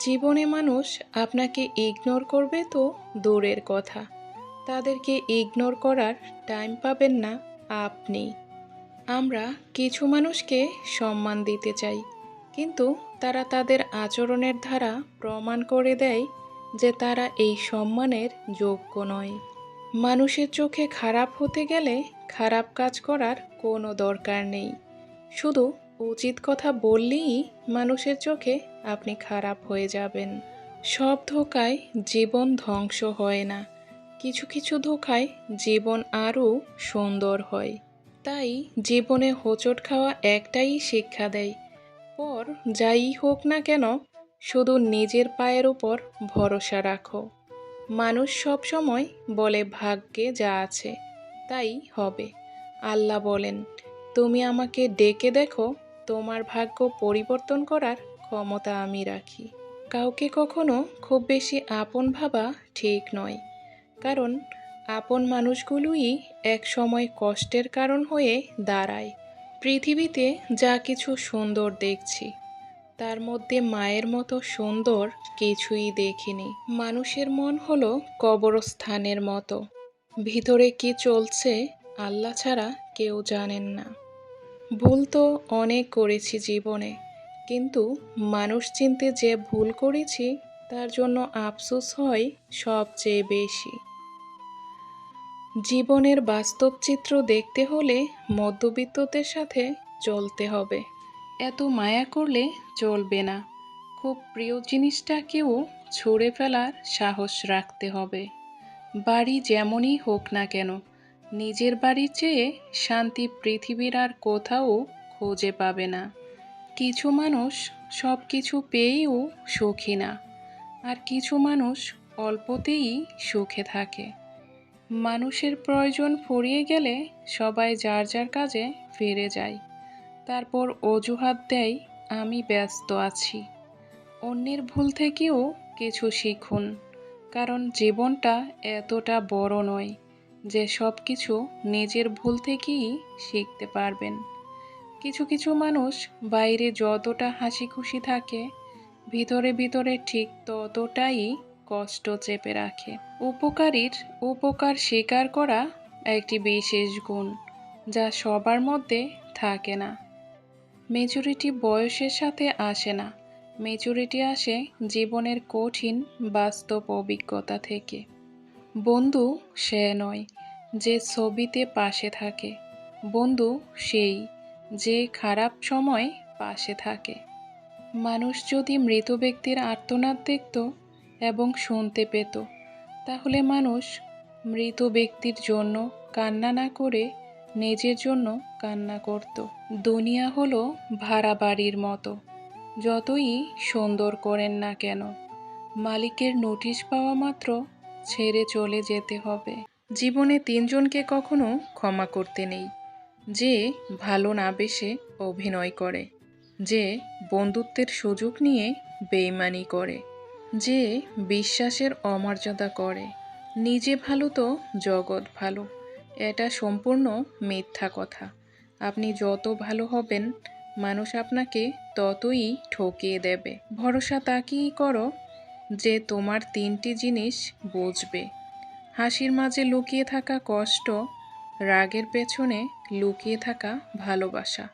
জীবনে মানুষ আপনাকে ইগনোর করবে তো দূরের কথা, তাদেরকে ইগনোর করার টাইম পাবেন না আপনি। আমরা কিছু মানুষকে সম্মান দিতে চাই, কিন্তু তারা তাদের আচরণের দ্বারা প্রমাণ করে দেয় যে তারা এই সম্মানের যোগ্য নয়। মানুষের চোখে খারাপ হতে গেলে খারাপ কাজ করার কোনো দরকার নেই। শুধু উচিত কথা বললেই মানুষের চোখে আপনি খারাপ হয়ে যাবেন। সব ধোঁকায় জীবন ধ্বংস হয় না, কিছু কিছু ধোঁকায় জীবন আরও সুন্দর হয়। তাই জীবনে হোঁচট খাওয়া একটাই শিক্ষা দেয়, পর যাই হোক না কেন শুধু নিজের পায়ের উপর ভরসা রাখো। মানুষ সব সময় বলে ভাগ্যে যা আছে, তাই হবে। আল্লাহ বলেন, তুমি আমাকে ডেকে দেখো, তোমার ভাগ্য পরিবর্তন করার ক্ষমতা আমি রাখি। কাউকে কখনো খুব বেশি আপন ভাবা ঠিক নয়, কারণ আপন মানুষগুলোই এক সময় কষ্টের কারণ হয়ে দাঁড়ায়। পৃথিবীতে যা কিছু সুন্দর দেখছি, তার মধ্যে মায়ের মতো সুন্দর কিছুই দেখিনি। মানুষের মন হলো কবরস্থানের মতো, ভিতরে কি চলছে আল্লাহ ছাড়া কেউ জানেন না। ভুল তো অনেক করেছি জীবনে, কিন্তু মানুষ চিনতে যে ভুল করেছি তার জন্য আফসোস হয় সবচেয়ে বেশি। জীবনের বাস্তব চিত্র দেখতে হলে মধ্যবিত্তদের সাথে চলতে হবে। এত মায়া করলে চলবে না। খুব প্রিয় জিনিসটাকেও ছুঁড়ে ফেলার সাহস রাখতে হবে। বাড়ি যেমনই হোক না কেন, নিজের বাড়ির চেয়ে শান্তি পৃথিবীর আর কোথাও খুঁজে পাবে না। কিছু মানুষ সব কিছু পেয়েও সুখী না, আর কিছু মানুষ অল্পতেই সুখে থাকে। মানুষের প্রয়োজন ফুরিয়ে গেলে সবাই যার যার কাজে ফিরে যায়, তারপর অজুহাত দেয় আমি ব্যস্ত আছি। অন্যের ভুল থেকেও কিছু শিখুন, কারণ জীবনটা এতটা বড় নয় যে সব কিছু নিজের ভুল থেকেই শিখতে পারবেন। কিছু কিছু মানুষ বাইরে যতটা হাসি খুশি থাকে, ভিতরে ভিতরে ঠিক ততটাই কষ্ট চেপে রাখে। উপকারীর উপকার স্বীকার করা একটি বিশেষ গুণ, যা সবার মধ্যে থাকে না। মেচুরিটি বয়সের সাথে আসে না, মেচুরিটি আসে জীবনের কঠিন বাস্তব অভিজ্ঞতা থেকে। বন্ধু সে নয় যে ছবিতে পাশে থাকে, বন্ধু সেই যে খারাপ সময় পাশে থাকে। মানুষ যদি মৃত ব্যক্তির আর্তনাদ দেখত এবং শুনতে পেত, তাহলে মানুষ মৃত ব্যক্তির জন্য কান্না না করে নিজের জন্য কান্না করত। দুনিয়া হলো ভাড়া বাড়ির মতো, যতই সুন্দর করেন না কেন, মালিকের নোটিশ পাওয়া মাত্র ছেড়ে চলে যেতে হবে। জীবনে তিনজনকে কখনো ক্ষমা করতে নেই: যে ভালো না বেসে অভিনয় করে, যে বন্ধুত্বের সুযোগ নিয়ে বেইমানি করে, যে বিশ্বাসের অমর্যাদা করে। নিজে ভালো তো জগৎ ভালো, এটা সম্পূর্ণ মিথ্যা কথা। আপনি যত ভালো হবেন, মানুষ আপনাকে ততই ঠকিয়ে দেবে। ভরসা তাকেই করো যে তোমার তিনটি জিনিস বুঝবে: হাসির মাঝে লুকিয়ে থাকা কষ্ট, রাগের পেছনে লুকিয়ে থাকা ভালোবাসা,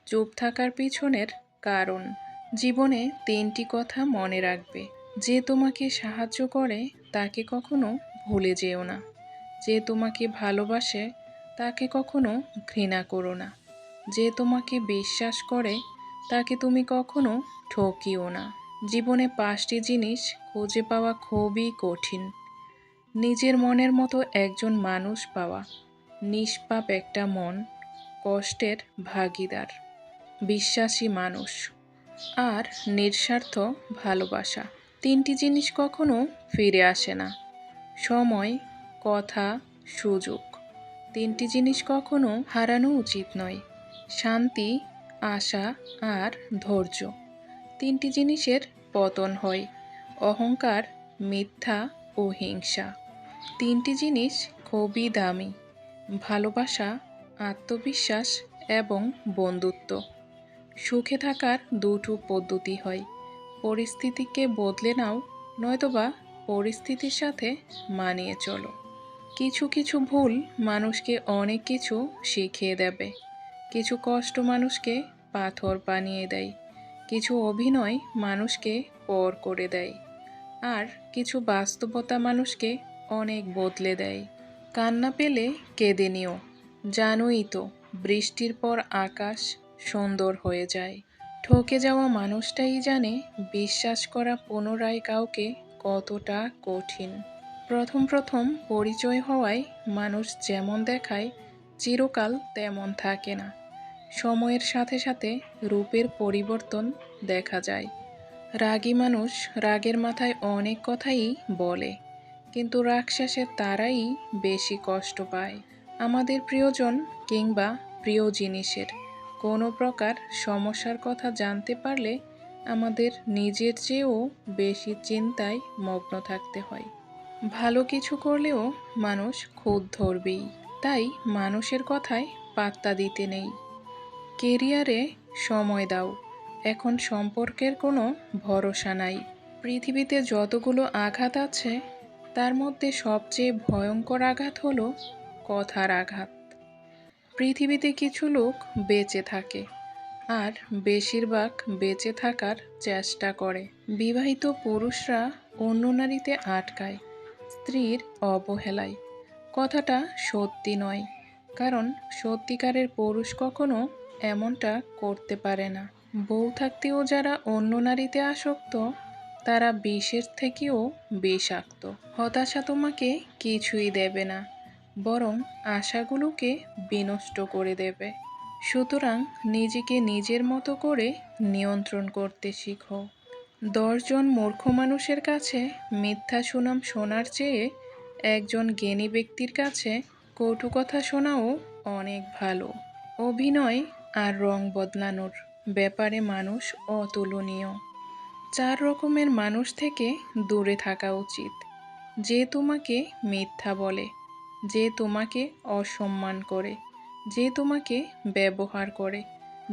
চুপ থাকার পিছনের কারণ। জীবনে তিনটি কথা মনে রাখবে: যে তোমাকে সাহায্য করে তাকে কখনো ভুলে যেও না, যে তোমাকে ভালোবাসে তাকে কখনো ঘৃণা করো না, যে তোমাকে বিশ্বাস করে তাকে তুমি কখনো ঠকিও না। জীবনে 5টি জিনিস খুঁজে পাওয়া খুবই কঠিন: নিজের মনের মতো একজন মানুষ পাওয়া, নিষ্পাপ একটা মন, কষ্টের ভাগীদার, বিশ্বাসী মানুষ, আর নিঃস্বার্থ ভালোবাসা। 3টি জিনিস কখনো ফিরে আসে না: সময়, কথা, সুযোগ। 3টি জিনিস কখনো হারানো উচিত নয়: শান্তি, আশা আর ধৈর্য। 3টি জিনিসের পতন হয়: অহংকার, মিথ্যা ও হিংসা। 3টি জিনিস খুবই দামি: ভালোবাসা, আত্মবিশ্বাস এবং বন্ধুত্ব। সুখে থাকার দুটো পদ্ধতি হয়: পরিস্থিতিকে বদলে নাও, নয়তোবা পরিস্থিতির সাথে মানিয়ে চলো। কিছু কিছু ভুল মানুষকে অনেক কিছু শিখিয়ে দেবে, কিছু কষ্ট মানুষকে পাথর বানিয়ে দেয়, কিছু অভিনয় মানুষকে পর করে দেয়, আর কিছু বাস্তবতা মানুষকে অনেক বদলে দেয়। কান্না পেলে কেঁদে নিও, জানোই তো বৃষ্টির পর আকাশ সুন্দর হয়ে যায়। ঠকে যাওয়া মানুষটাই জানে বিশ্বাস করা পুনরায় কাউকে কতটা কঠিন। প্রথম প্রথম পরিচয় হওয়ায় মানুষ যেমন দেখায় চিরকাল তেমন থাকে না। সময়ের সাথে সাথে রূপের পরিবর্তন দেখা যায়। রাগী মানুষ রাগের মাথায় অনেক কথাই বলে, কিন্তু রাগ শেষে তারাই বেশি কষ্ট পায়। আমাদের প্রিয়জন কিংবা প্রিয় জিনিসের কোনো প্রকার সমস্যার কথা জানতে পারলে আমাদের নিজের চেয়েও বেশি চিন্তায় মগ্ন থাকতে হয়। ভালো কিছু করলেও মানুষ খুঁত ধরবেই, তাই মানুষের কথায় পাত্তা দিতে নেই। কেরিয়ারে সময় দাও, এখন সম্পর্কের কোনো ভরসা নাই। পৃথিবীতে যতগুলো আঘাত আছে তার মধ্যে সবচেয়ে ভয়ঙ্কর আঘাত হলো কথার আঘাত। পৃথিবীতে কিছু লোক বেঁচে থাকে আর বেশিরভাগ বেঁচে থাকার চেষ্টা করে। বিবাহিত পুরুষরা অন্য নারীতে আটকায় স্ত্রীর অবহেলায়। কথাটা সত্যি নয়, কারণ সত্যিকারের পুরুষ কখনো এমনটা করতে পারে না। বউ থাকতেও যারা অন্য নারীতে আসক্ত তারা বিষের থেকেও বিষাক্ত। হতাশা তোমাকে কিছুই দেবে না, বরং আশাগুলোকে বিনষ্ট করে দেবে। সুতরাং নিজেকে নিজের মতো করে নিয়ন্ত্রণ করতে শিখো। 10 জন মূর্খ মানুষের কাছে মিথ্যা সুনাম শোনার চেয়ে একজন জ্ঞানী ব্যক্তির কাছে কটু কথা শোনাও অনেক ভালো। অভিনয় আর রং বদলানোর ব্যাপারে মানুষ অতুলনীয়। 4 রকমের মানুষ থেকে দূরে থাকা উচিত। যে তোমাকে মিথ্যা বলে, যে তোমাকে অসম্মান করে, যে তোমাকে ব্যবহার করে,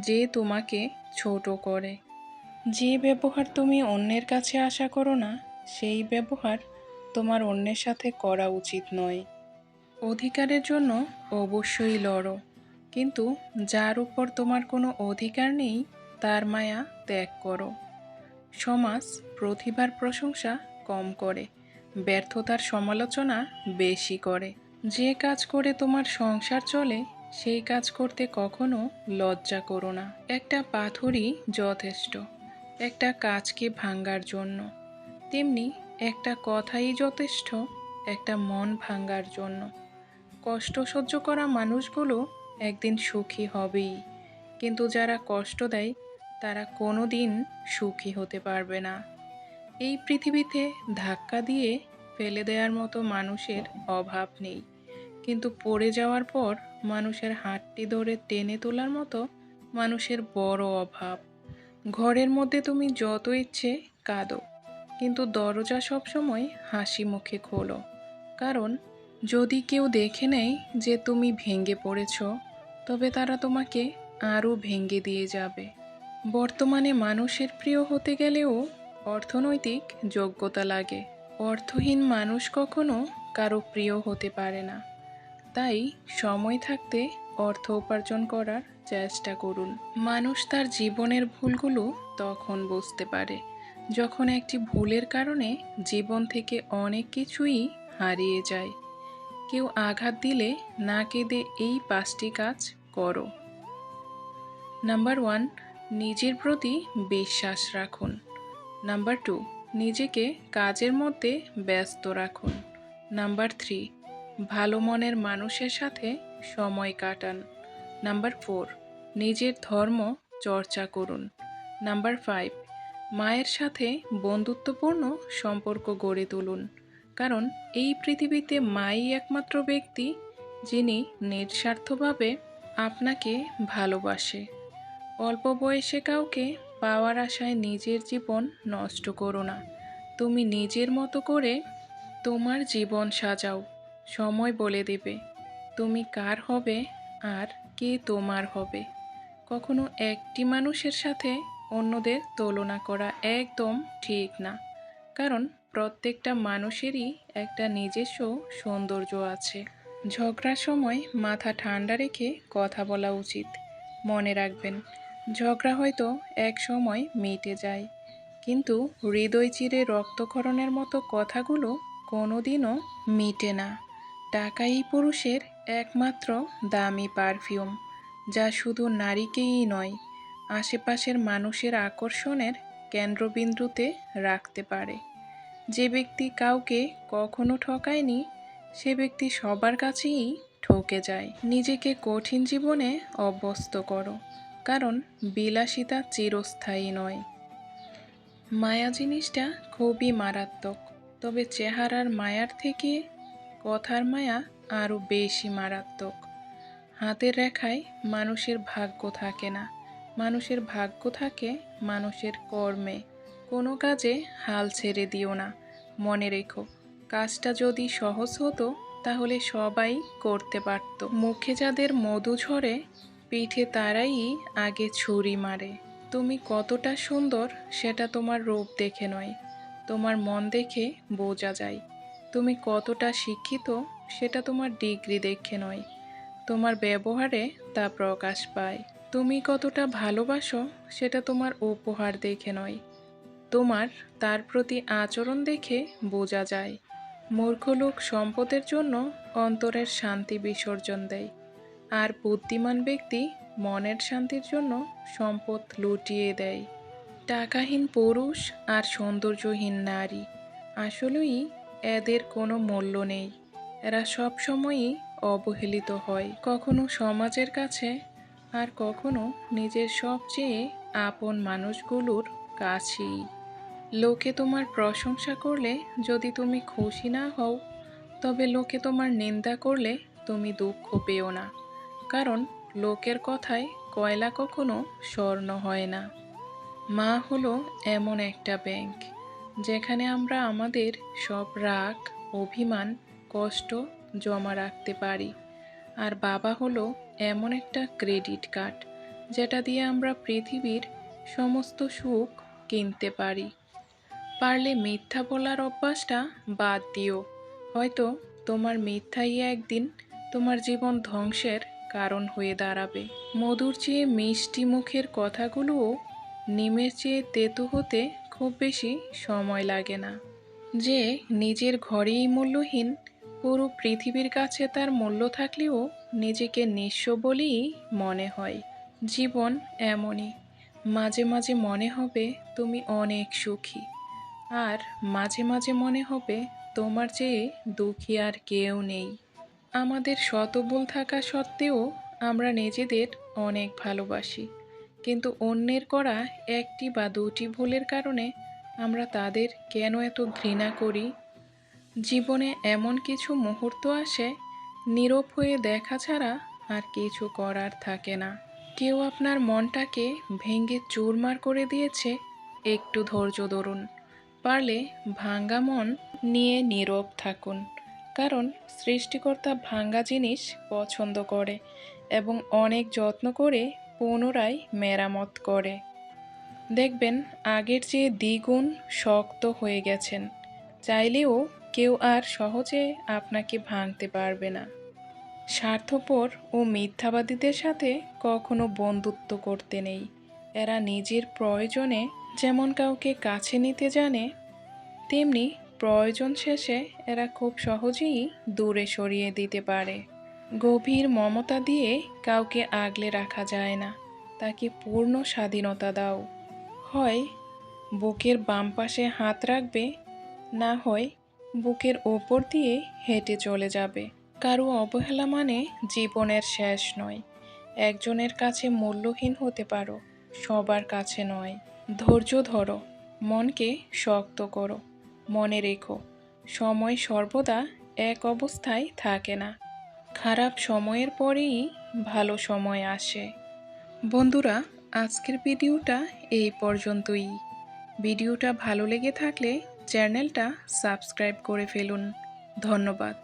যে তোমাকে ছোট করে। যে ব্যবহার তুমি অন্যের কাছে আশা করো না, সেই ব্যবহার তোমার অন্যের সাথে করা উচিত নয়। অধিকারের জন্য অবশ্যই লড়ো, কিন্তু যার উপর তোমার কোনো অধিকার নেই তার মায়া ত্যাগ করো। সমাজ প্রতিভার প্রশংসা কম করে, ব্যর্থতার সমালোচনা বেশি করে। যে কাজ করে তোমার সংসার চলে সেই কাজ করতে কখনো লজ্জা করো না। একটা পাথরই যথেষ্ট একটা কাজকে ভাঙার জন্য, তেমনি একটা কথাই যথেষ্ট একটা মন ভাঙার জন্য। কষ্ট সহ্য করা মানুষগুলো একদিন সুখী হবেই, কিন্তু যারা কষ্ট দেয় তারা কোনো দিন সুখী হতে পারবে না। এই পৃথিবীতে ধাক্কা দিয়ে ফেলে দেওয়ার মতো মানুষের অভাব নেই, কিন্তু পড়ে যাওয়ার পর মানুষের হাতটি ধরে টেনে তোলার মতো মানুষের বড় অভাব। ঘরের মধ্যে তুমি যত ইচ্ছে কাঁদো, কিন্তু দরজা সবসময় হাসি মুখে খোলো, কারণ যদি কেউ দেখে নেয় যে তুমি ভেঙে পড়েছ, তবে তারা তোমাকে আরও ভেঙে দিয়ে যাবে। বর্তমানে মানুষের প্রিয় হতে গেলেও অর্থনৈতিক যোগ্যতা লাগে। অর্থহীন মানুষ কখনো কারো প্রিয় হতে পারে না। তাই সময় থাকতে অর্থ উপার্জন করার চেষ্টা করুন। মানুষ তার জীবনের ভুলগুলো তখন বুঝতে পারে যখন একটি ভুলের কারণে জীবন থেকে অনেক কিছুই হারিয়ে যায়। কেউ আঘাত দিলে না কেঁদে এই 5টি কাজ করো। নাম্বার 1, নিজের প্রতি বিশ্বাস রাখুন। নাম্বার 2, নিজেকে কাজের মধ্যে ব্যস্ত রাখুন। নাম্বার 3, ভালো মনের মানুষের সাথে সময় কাটান। নাম্বার 4, নিজের ধর্ম চর্চা করুন। নাম্বার 5, মায়ের সাথে বন্ধুত্বপূর্ণ সম্পর্ক গড়ে তুলুন, কারণ এই পৃথিবীতে মাই একমাত্র ব্যক্তি যিনি নিঃস্বার্থভাবে আপনাকে ভালোবাসে। অল্প বয়সে কাউকে পাওয়ার আশায় নিজের জীবন নষ্ট করো না। তুমি নিজের মতো করে তোমার জীবন সাজাও। সময় বলে দেবে তুমি কার হবে আর কে তোমার হবে। কখনো একটি মানুষের সাথে অন্যদের তুলনা করা একদম ঠিক না, কারণ প্রত্যেকটা মানুষেরই একটা নিজস্ব সৌন্দর্য আছে। ঝগড়ার সময় মাথা ঠান্ডা রেখে কথা বলা উচিত। মনে রাখবেন, ঝগড়া হয়তো এক সময় মিটে যায়, কিন্তু হৃদয় চিরে রক্তক্ষরণের মতো কথাগুলো কোনোদিনও মিটে না। টাকাই পুরুষের একমাত্র দামি পারফিউম, যা শুধু নারীকেই নয়, আশেপাশের মানুষের আকর্ষণের কেন্দ্রবিন্দুতে রাখতে পারে। যে ব্যক্তি কাউকে কখনো ঠকায়নি সে ব্যক্তি সবার কাছেই ঠকে যায়। নিজেকে কঠিন জীবনে অভ্যস্ত করো, কারণ বিলাসিতা চিরস্থায়ী নয়। মায়া জিনিসটা খুবই মারাত্মক, তবে চেহারার মায়ার থেকে কথার মায়া আরও বেশি মারাত্মক। হাতের রেখায় মানুষের ভাগ্য থাকে না, মানুষের ভাগ্য থাকে মানুষের কর্মে। কোনো কাজে হাল ছেড়ে দিও না। মনে রেখো, কাজটা যদি সহজ হতো তাহলে সবাই করতে পারত। মুখে যাদের মধু ঝরে, পিঠে তারাই আগে ছুরি মারে। তুমি কতটা সুন্দর সেটা তোমার রূপ দেখে নয়, তোমার মন দেখে বোঝা যায়। তুমি কতটা শিক্ষিত সেটা তোমার ডিগ্রি দেখে নয়, তোমার ব্যবহারে তা প্রকাশ পায়। তুমি কতটা ভালোবাসো সেটা তোমার উপহার দেখে নয়, তোমার তার প্রতি আচরণ দেখে বোঝা যায়। মূর্খ লোক সম্পদের জন্য অন্তরের শান্তি বিসর্জন দেয়, আর বুদ্ধিমান ব্যক্তি মনের শান্তির জন্য সম্পদ লুটিয়ে দেয়। টাকাহীন পুরুষ আর সৌন্দর্যহীন নারী, আসলেই এদের কোনো মূল্য নেই। এরা সবসময়ই অবহেলিত হয়, কখনো সমাজের কাছে, আর কখনো নিজের সবচেয়ে আপন মানুষগুলোর কাছেই। লোকে তোমার প্রশংসা করলে যদি তুমি খুশি না হও, তবে লোকে তোমার নিন্দা করলে তুমি দুঃখ পেও না, কারণ লোকের কথায় কয়লা কখনো স্বর্ণ হয় না। মা হলো এমন একটা ব্যাংক, যেখানে আমরা আমাদের সব রাগ, অভিমান, কষ্ট জমা রাখতে পারি। আর বাবা হলো এমন একটা ক্রেডিট কার্ড, যেটা দিয়ে আমরা পৃথিবীর সমস্ত সুখ কিনতে পারি। পারলে মিথ্যা বলার অভ্যাসটা বাদ দিও, হয়তো তোমার মিথ্যাই একদিন তোমার জীবন ধ্বংসের কারণ হয়ে দাঁড়াবে। মধুর চেয়ে মিষ্টি মুখের কথাগুলোও নিমের চেয়ে তেতো হতে খুব বেশি সময় লাগে না। যে নিজের ঘরেই মূল্যহীন, পুরো পৃথিবীর কাছে তার মূল্য থাকলেও নিজেকে নিঃস্ব বলেই মনে হয়। জীবন এমনই, মাঝে মাঝে মনে হবে তুমি অনেক সুখী, আর মাঝে মাঝে মনে হবে তোমার চেয়ে দুঃখী আর কেউ নেই। আমাদের শত ভুল থাকা সত্ত্বেও আমরা নিজেদের অনেক ভালোবাসি, কিন্তু অন্যের করা একটি বা দুটি ভুলের কারণে আমরা তাদের কেন এত ঘৃণা করি? জীবনে এমন কিছু মুহূর্ত আসে, নীরব হয়ে দেখা ছাড়া আর কিছু করার থাকে না। কেউ আপনার মনটাকে ভেঙে চুরমার করে দিয়েছে, একটু ধৈর্য ধরুন। পারলে ভাঙ্গা মন নিয়ে নীরব থাকুন, কারণ সৃষ্টিকর্তা ভাঙ্গা জিনিস পছন্দ করে এবং অনেক যত্ন করে পুনরায় মেরামত করে। দেখবেন আগের চেয়ে দ্বিগুণ শক্ত হয়ে গেছেন। চাইলেও কেউ আর সহজে আপনাকে ভাঙতে পারবে না। স্বার্থপর ও মিথ্যাবাদীদের সাথে কখনো বন্ধুত্ব করতে নেই। এরা নিজের প্রয়োজনে যেমন কাউকে কাছে নিতে জানে, তেমনি প্রয়োজন শেষে এরা খুব সহজেই দূরে সরিয়ে দিতে পারে। গভীর মমতা দিয়ে কাউকে আগলে রাখা যায় না, তাকে পূর্ণ স্বাধীনতা দাও। হয় বুকের বাম পাশে হাত রাখবে, না হয় বুকের ওপর দিয়ে হেঁটে চলে যাবে। কারো অবহেলা মানে জীবনের শেষ নয়। একজনের কাছে মূল্যহীন হতে পারো, সবার কাছে নয়। ধৈর্য ধরো, মনকে শক্ত করো। মনে রেখো, সময় সর্বদা এক অবস্থায় থাকে না। খারাপ সময়ের পরেই ভালো সময় আসে। বন্ধুরা, আজকের ভিডিওটা এই পর্যন্তই। ভিডিওটা ভালো লেগে থাকলে চ্যানেলটা সাবস্ক্রাইব করে ফেলুন। ধন্যবাদ।